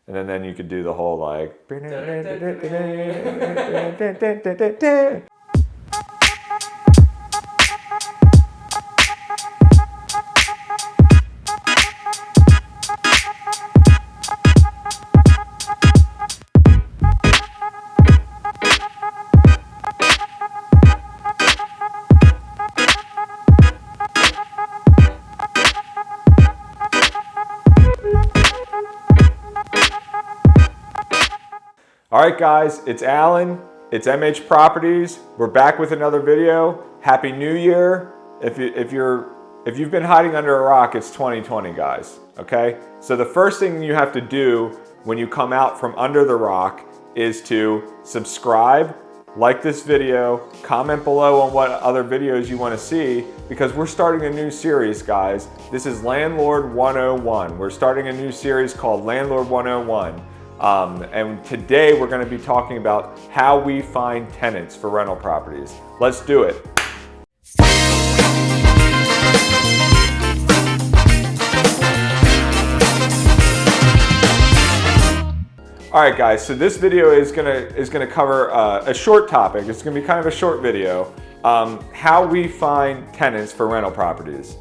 And then you could do the whole like. All right, guys, it's Alan. It's MH Properties. We're back with another video. Happy New Year. If you've been hiding under a rock, it's 2020, guys. Okay. So the first thing you have to do when you come out from under the rock is to subscribe, like this video, comment below on what other videos you want to see, because we're starting a new series, guys. This is Landlord 101. We're starting a new series called Landlord 101. And today we're going to be talking about how we find tenants for rental properties. Let's do it. All right, guys. So this video is gonna cover a short topic. It's gonna be kind of a short video. How we find tenants for rental properties.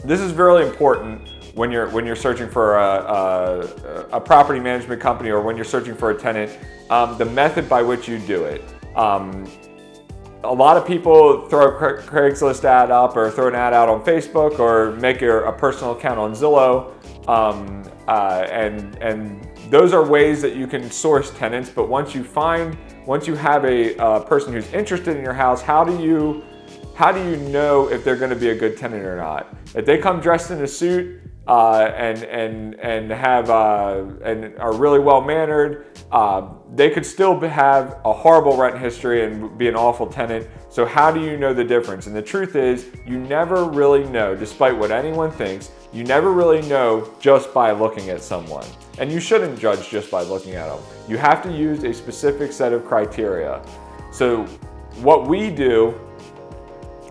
This is really important when you're searching for a property management company, or when you're searching for a tenant, the method by which you do it. A lot of people throw a Craigslist ad up, or throw an ad out on Facebook, or make a personal account on Zillow, and those are ways that you can source tenants. But once you have a person who's interested in your house, how do you know if they're going to be a good tenant or not? If they come dressed in a suit and are really well mannered, they could still have a horrible rent history and be an awful tenant. So how do you know the difference? And the truth is, you never really know, despite what anyone thinks. You never really know just by looking at someone. And you shouldn't judge just by looking at them. You have to use a specific set of criteria. So what we do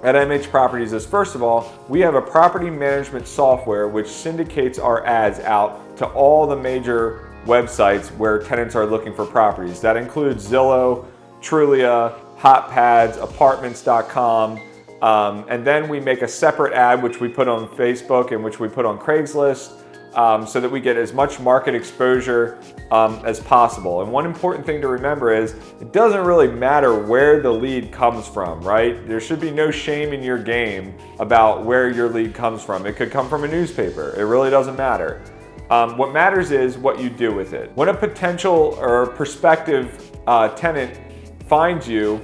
at MH Properties is, first of all, we have a property management software which syndicates our ads out to all the major websites where tenants are looking for properties. That includes Zillow, Trulia, HotPads, Apartments.com, and then we make a separate ad which we put on Facebook and which we put on Craigslist, so that we get as much market exposure as possible. And one important thing to remember is, it doesn't really matter where the lead comes from, right? There should be no shame in your game about where your lead comes from. It could come from a newspaper. It really doesn't matter. What matters is what you do with it. When a potential or prospective tenant finds you,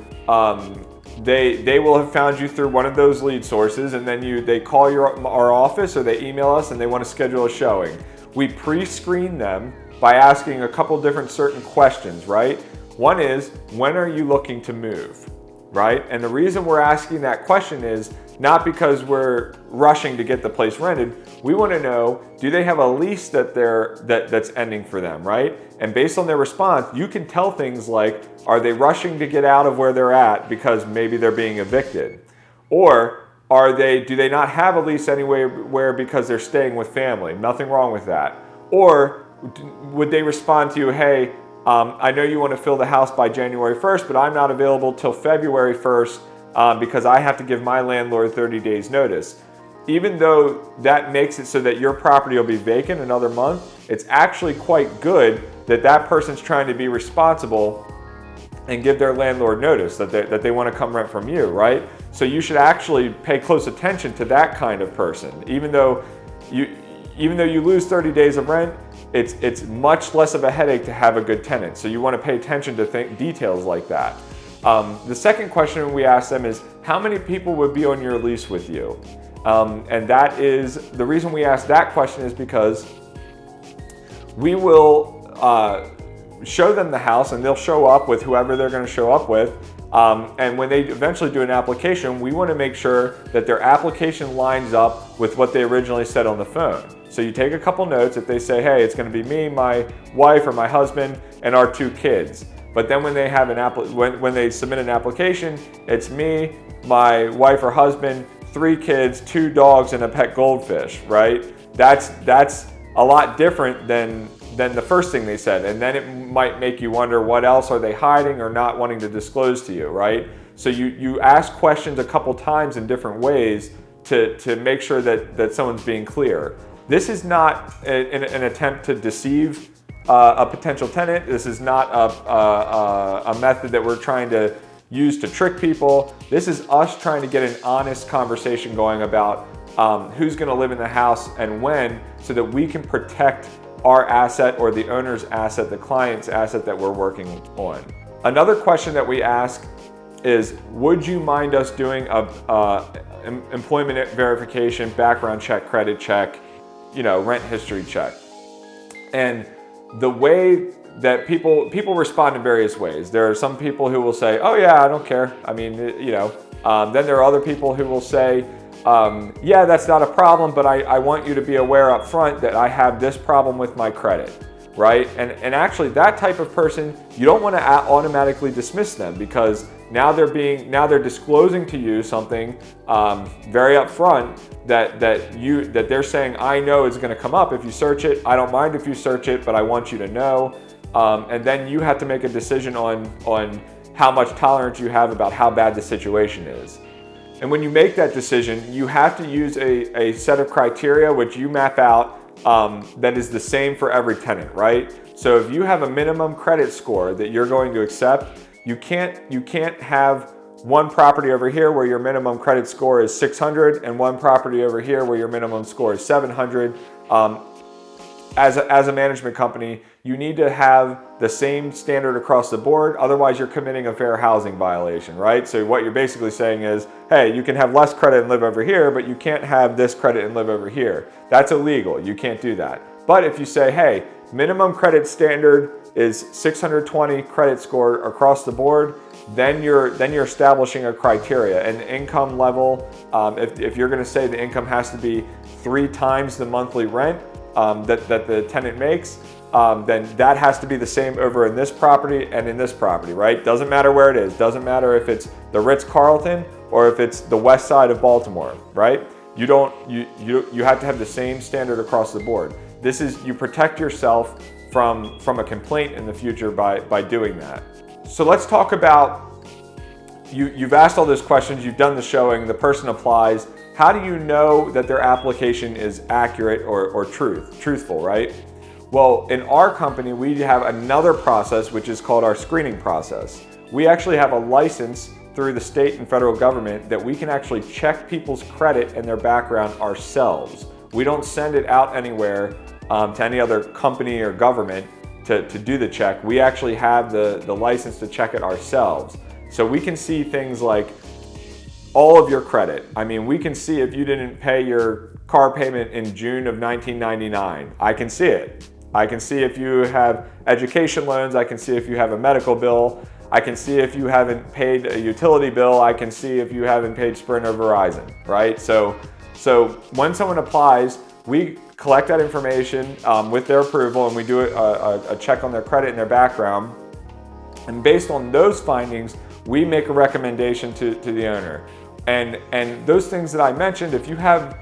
they will have found you through one of those lead sources, and then they call our office, or they email us and they want to schedule a showing. We pre-screen them by asking a couple different certain questions, right? One is, when are you looking to move, right? And the reason we're asking that question is not because we're rushing to get the place rented. We want to know, do they have a lease that's ending for them, right? And based on their response, you can tell things like, are they rushing to get out of where they're at because maybe they're being evicted? Or do they not have a lease anywhere because they're staying with family? Nothing wrong with that. Or would they respond to you, hey, I know you want to fill the house by January 1st, but I'm not available till February 1st because I have to give my landlord 30 days notice. Even though that makes it so that your property will be vacant another month, it's actually quite good that person's trying to be responsible and give their landlord notice that they want to come rent from you, right? So you should actually pay close attention to that kind of person. Even though you lose 30 days of rent, it's much less of a headache to have a good tenant. So you want to pay attention to details like that. The second question we ask them is, how many people would be on your lease with you? And that is, the reason we ask that question is because we will show them the house, and they'll show up with whoever they're going to show up with. And when they eventually do an application, we want to make sure that their application lines up with what they originally said on the phone. So you take a couple notes. If they say, hey, it's going to be me, my wife, or my husband, and our 2 kids. But then when they have when they submit an application, it's me, my wife or husband, 3 kids, 2 dogs, and a pet goldfish, right? That's a lot different than than the first thing they said. And then it might make you wonder, what else are they hiding or not wanting to disclose to you, right? So you ask questions a couple times in different ways to make sure that someone's being clear. This is not an attempt to deceive a potential tenant. This is not a method that we're trying to use to trick people. This is us trying to get an honest conversation going about who's going to live in the house and when, so that we can protect our asset or the owner's asset, the client's asset that we're working on. Another question that we ask is, would you mind us doing a employment verification, background check, credit check, rent history check? And the way that people respond in various ways. There are some people who will say, oh yeah, I don't care. I mean, then there are other people who will say, yeah, that's not a problem, but I want you to be aware up front that I have this problem with my credit, right? And actually that type of person, you don't want to automatically dismiss them, because now they're disclosing to you something very upfront that they're saying, I know is going to come up if you search it. I don't mind if you search it, but I want you to know. And then you have to make a decision on how much tolerance you have about how bad the situation is. And when you make that decision, you have to use a set of criteria which you map out that is the same for every tenant, right? So if you have a minimum credit score that you're going to accept, you can't have one property over here where your minimum credit score is 600 and one property over here where your minimum score is 700. As a management company, you need to have the same standard across the board. Otherwise, you're committing a fair housing violation, right? So what you're basically saying is, hey, you can have less credit and live over here, but you can't have this credit and live over here. That's illegal. You can't do that. But if you say, hey, minimum credit standard is 620 credit score across the board, then you're establishing a criteria. An income level, if you're going to say the income has to be 3 times the monthly rent that the tenant makes, then that has to be the same over in this property and in this property, right? Doesn't matter where it is. Doesn't matter if it's the Ritz-Carlton or if it's the west side of Baltimore, right? You have to have the same standard across the board. This is, you protect yourself from a complaint in the future by doing that. So let's talk about, you've asked all those questions, you've done the showing, the person applies. How do you know that their application is accurate or truthful, right? Well, in our company, we have another process which is called our screening process. We actually have a license through the state and federal government that we can actually check people's credit and their background ourselves. We don't send it out anywhere to any other company or government to do the check. We actually have the license to check it ourselves. So we can see things like all of your credit. I mean, we can see if you didn't pay your car payment in June of 1999. I can see it. I can see if you have education loans. I can see if you have a medical bill. I can see if you haven't paid a utility bill. I can see if you haven't paid Sprint or Verizon, right? So when someone applies, we collect that information with their approval, and we do a check on their credit and their background. And based on those findings, we make a recommendation to the owner. And those things that I mentioned, if you have,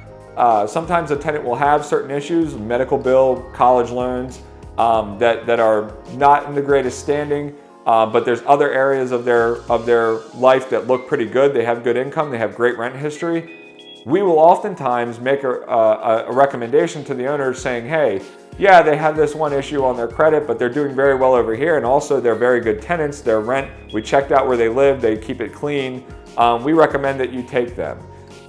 sometimes a tenant will have certain issues, medical bill, college loans, that are not in the greatest standing, but there's other areas of their life that look pretty good. They have good income, they have great rent history. We will oftentimes make a recommendation to the owner saying, hey, yeah, they have this one issue on their credit, but they're doing very well over here, and also they're very good tenants. Their rent, we checked out where they live, they keep it clean. We recommend that you take them.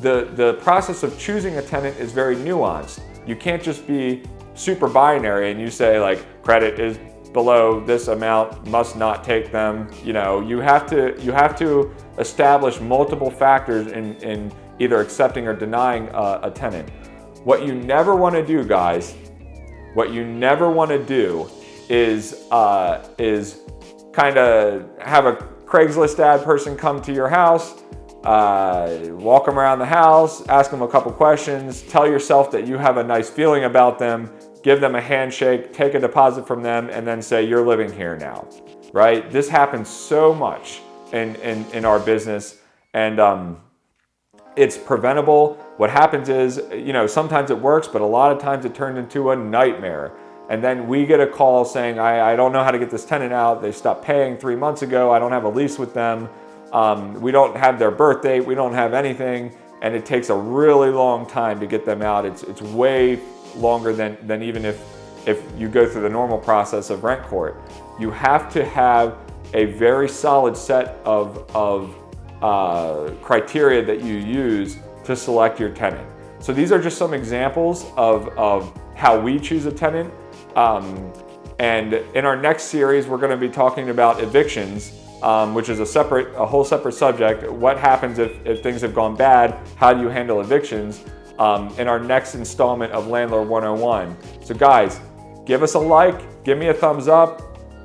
The process of choosing a tenant is very nuanced. You can't just be super binary and you say like, credit is below this amount, must not take them. You have to establish multiple factors in either accepting or denying a tenant. What you never want to do, guys, what you never want to do is kind of have a Craigslist ad person come to your house, walk them around the house, ask them a couple questions, tell yourself that you have a nice feeling about them, give them a handshake, take a deposit from them, and then say, you're living here now, right? This happens so much in our business, and it's preventable. What happens is, sometimes it works, but a lot of times it turns into a nightmare. and then we get a call saying, I don't know how to get this tenant out. They stopped paying 3 months ago. I don't have a lease with them. We don't have their birth date. We don't have anything. And it takes a really long time to get them out. It's way longer than even if you go through the normal process of rent court. You have to have a very solid set of criteria that you use to select your tenant. So these are just some examples of how we choose a tenant. And in our next series, we're going to be talking about evictions, which is a whole separate subject. What happens if things have gone bad? How do you handle evictions? In our next installment of Landlord 101. So guys, give us a like, give me a thumbs up.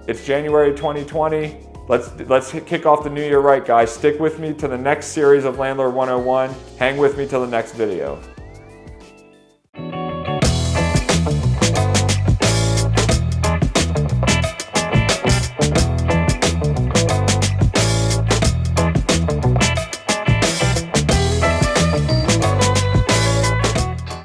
It's January 2020. Let's kick off the new year right, guys. Stick with me to the next series of Landlord 101. Hang with me till the next video.